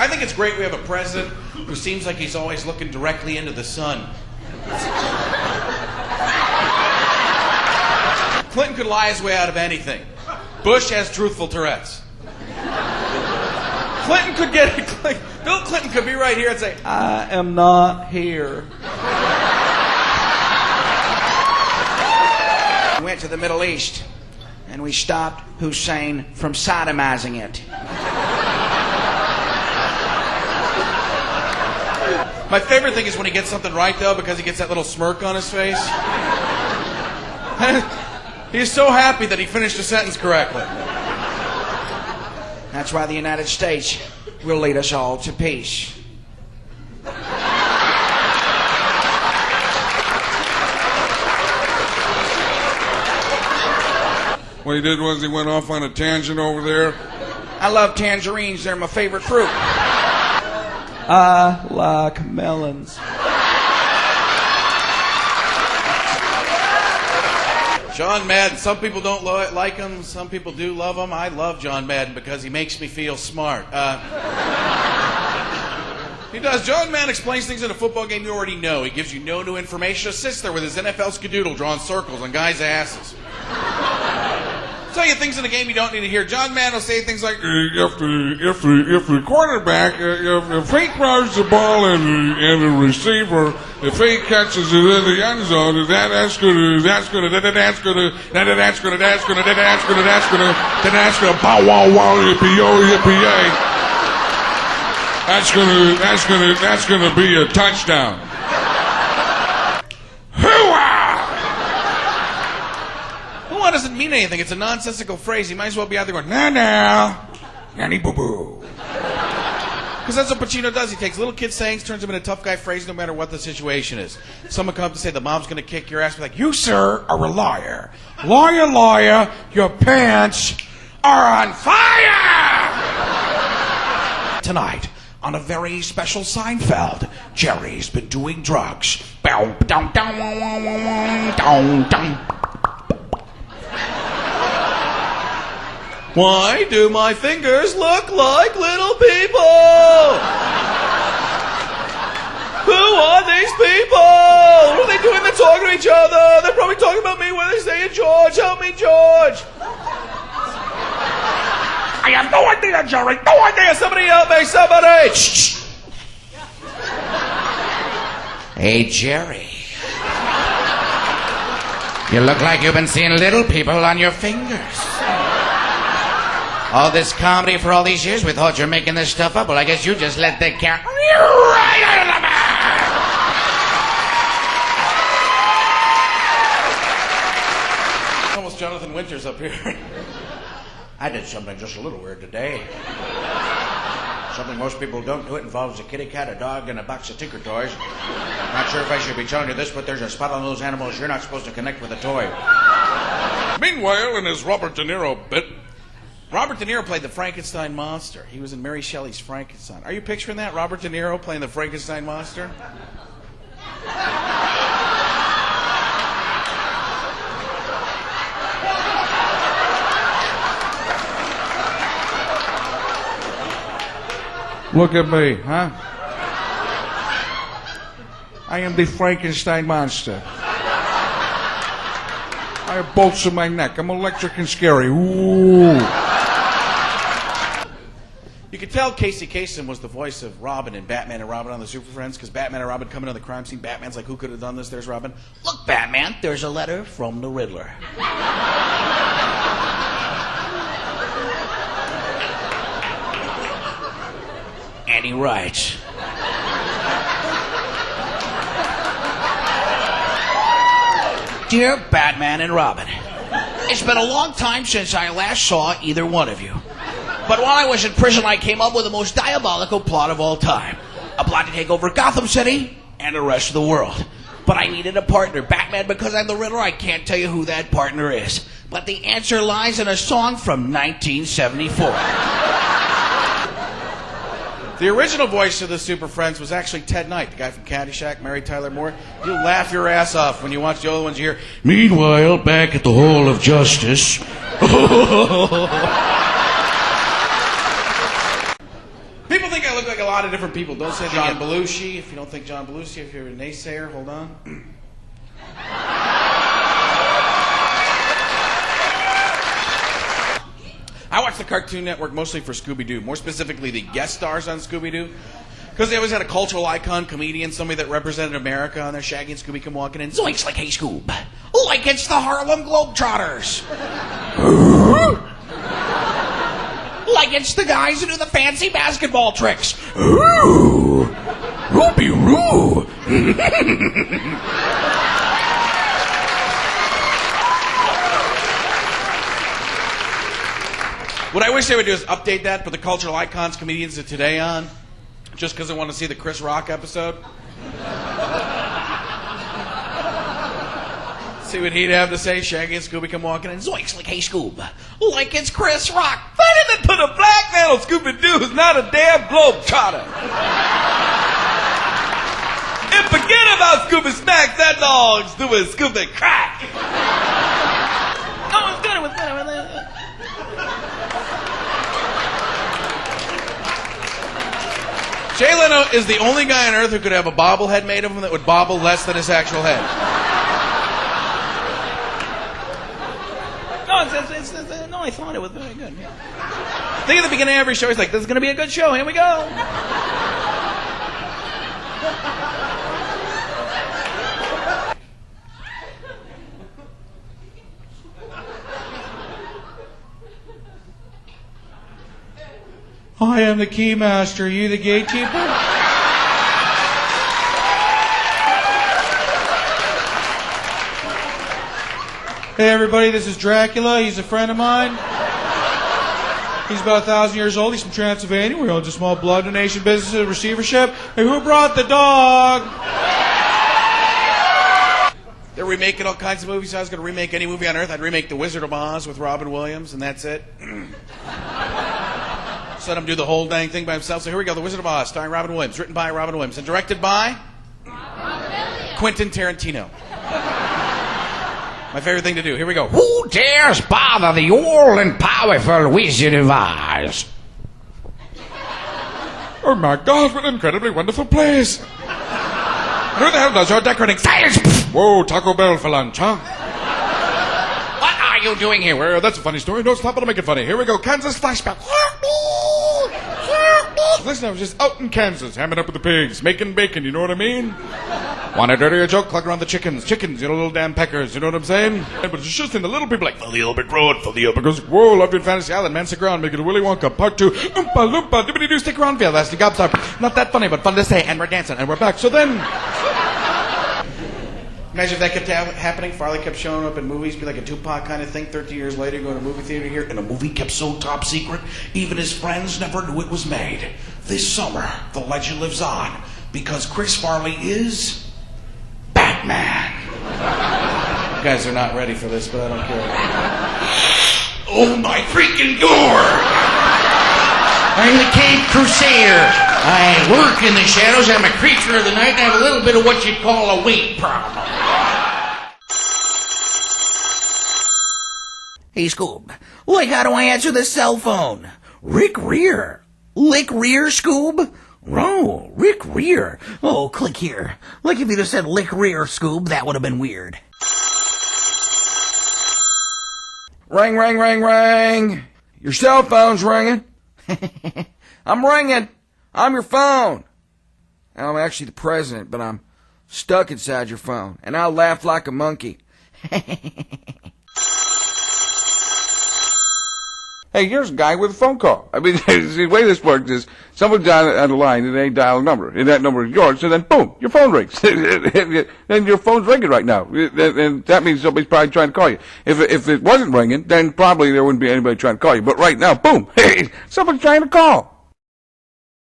I think it's great we have a president who seems like he's always looking directly into the sun. Clinton could lie his way out of anything. Bush has truthful Tourette's. Bill Clinton could be right here and say, I am not here. We went to the Middle East and we stopped Hussein from sodomizing it. My favorite thing is when he gets something right, though, because he gets that little smirk on his face. He's so happy that he finished a sentence correctly. That's why the United States will lead us all to peace. What he did was he went off on a tangent over there. I love tangerines. They're my favorite fruit. I like melons. John Madden. Some people don't like him. Some people do love him. I love John Madden because he makes me feel smart. He does. John Madden explains things in a football game you already know. He gives you no new information. Just sits there with his NFL skadoodle drawing circles on guys' asses. Tell you things in the game you don't need to hear. John Madden will say things like, if the quarterback, if he throws the ball and the receiver, if he catches it in the end zone, that's gonna bow wow wow yippee yo yippee yay. That's gonna be a touchdown. Hoo-ah doesn't mean anything. It's a nonsensical phrase. You might as well be out there going, nah, nanny boo-boo. Because that's what Pacino does. He takes little kid sayings, turns them into tough guy phrases no matter what the situation is. Someone comes to say the mom's going to kick your ass. Be like, you, sir, are a liar. Liar, liar, your pants are on fire! Tonight, on a very special Seinfeld, Jerry's been doing drugs. Bow, down, down, down, down. Why do my fingers look like little people? Who are these people? What are they doing? They're talking to each other. They're probably talking about me. What are they saying? George, help me, George. I have no idea, Jerry. No idea. Somebody help me. Somebody. Shh. Hey, Jerry. You look like you've been seeing little people on your fingers. All this comedy for all these years, we thought you were making this stuff up. Well, I guess you just let the cat right out of the bag. Almost Jonathan Winters up here. I did something just a little weird today. Something most people don't do. It involves a kitty cat, a dog, and a box of Tinker Toys. Not sure if I should be telling you this, but there's a spot on those animals you're not supposed to connect with a toy. Meanwhile, in his Robert De Niro bit, Robert De Niro played the Frankenstein monster. He was in Mary Shelley's Frankenstein. Are you picturing that? Robert De Niro playing the Frankenstein monster? Look at me, huh? I am the Frankenstein monster. I have bolts in my neck. I'm electric and scary. Ooh. You could tell Casey Kasem was the voice of Robin in Batman and Robin on the Super Friends, because Batman and Robin come into the crime scene. Batman's like, who could have done this? There's Robin. Look, Batman, there's a letter from the Riddler. And he writes, Dear Batman and Robin, it's been a long time since I last saw either one of you. But while I was in prison, I came up with the most diabolical plot of all time. A plot to take over Gotham City and the rest of the world. But I needed a partner. Batman, because I'm the Riddler, I can't tell you who that partner is. But the answer lies in a song from 1974. The original voice of the Super Friends was actually Ted Knight, the guy from Caddyshack, Mary Tyler Moore. You'll laugh your ass off when you watch the other ones you hear. Meanwhile, back at the Hall of Justice. People think I look like a lot of different people. Don't say John Belushi if you don't think John Belushi. If you're a naysayer, hold on. I watch the Cartoon Network mostly for Scooby-Doo, more specifically the guest stars on Scooby-Doo, because they always had a cultural icon, comedian, somebody that represented America on there. Shaggy and Scooby come walking in. Zoinks like Hey Scoob. Like it's the Harlem Globetrotters. Like it's the guys who do the fancy basketball tricks. Ooh, Ruby-roo. What I wish they would do is update that, put the cultural icons, comedians of today on, just because I want to see the Chris Rock episode. See what he'd have to say. Shaggy and Scooby come walking in. Zoinks like Hey Scoob. Like it's Chris Rock. Funny they put a black man on Scooby-Doo who's not a damn globetrotter. And forget about Scooby Snacks, that dog's doing Scooby crack. Oh, it's good. It was good. Jay Leno is the only guy on earth who could have a bobblehead made of him that would bobble less than his actual head. No, I thought it was very good. I think at the beginning of every show, he's like, this is going to be a good show. Here we go. I am the keymaster. Are you the gatekeeper? Hey, everybody, this is Dracula. He's a friend of mine. He's about 1,000 years old. He's from Transylvania. We own a small blood donation business and receivership. Hey, who brought the dog? They're remaking all kinds of movies. I was going to remake any movie on earth. I'd remake The Wizard of Oz with Robin Williams, and that's it. Just let him do the whole dang thing by himself. So here we go. The Wizard of Oz, starring Robin Williams. Written by Robin Williams and directed by Quentin Tarantino. My favorite thing to do. Here we go. Who dares bother the old and powerful Wizard of Oz? Oh my God, what an incredibly wonderful place. Who the hell does your decorating? Silence! Whoa, Taco Bell for lunch, huh? What are you doing here? Well, that's a funny story. Don't stop it to make it funny. Here we go. Kansas flashback. Listen, I was just out in Kansas, hamming up with the pigs, making bacon, you know what I mean? Want a dirtier joke? Cluck around the chickens. Chickens, you know, little damn peckers, you know what I'm saying? But it's just in the little people like, fill the open road, fill the open goes, whoa, love you in Fantasy Island, man, stick around, make it a Willy Wonka, part 2, oompa loompa, dibbity-doo, stick around, feel that's the gobstopper. Not that funny, but fun to say, and we're dancing, and we're back, so then... Imagine if that kept happening. Farley kept showing up in movies, be like a Tupac kind of thing. 13 years later, going to a movie theater here, and the movie kept so top secret, even his friends never knew it was made. This summer, the legend lives on, because Chris Farley is Batman. You guys are not ready for this, but I don't care. Oh my freaking door! I'm the Cape Crusader. I work in the shadows. I'm a creature of the night, and I have a little bit of what you'd call a weight problem. Hey, Scoob. Like, how do I answer the cell phone? Rick Rear. Lick Rear, Scoob? Oh, Rick Rear. Oh, click here. Like if you'd have said Lick Rear, Scoob, that would have been weird. Ring, ring, ring, ring. Your cell phone's ringing. I'm ringing. I'm your phone. I'm actually the president, but I'm stuck inside your phone, and I'll laugh like a monkey. Hey, here's a guy with a phone call. I mean, the way this works is someone's on the line and they dial a number, and that number is yours, and then boom, your phone rings. Then your phone's ringing right now, and that means somebody's probably trying to call you. If it wasn't ringing, then probably there wouldn't be anybody trying to call you. But right now, boom, hey, someone's trying to call.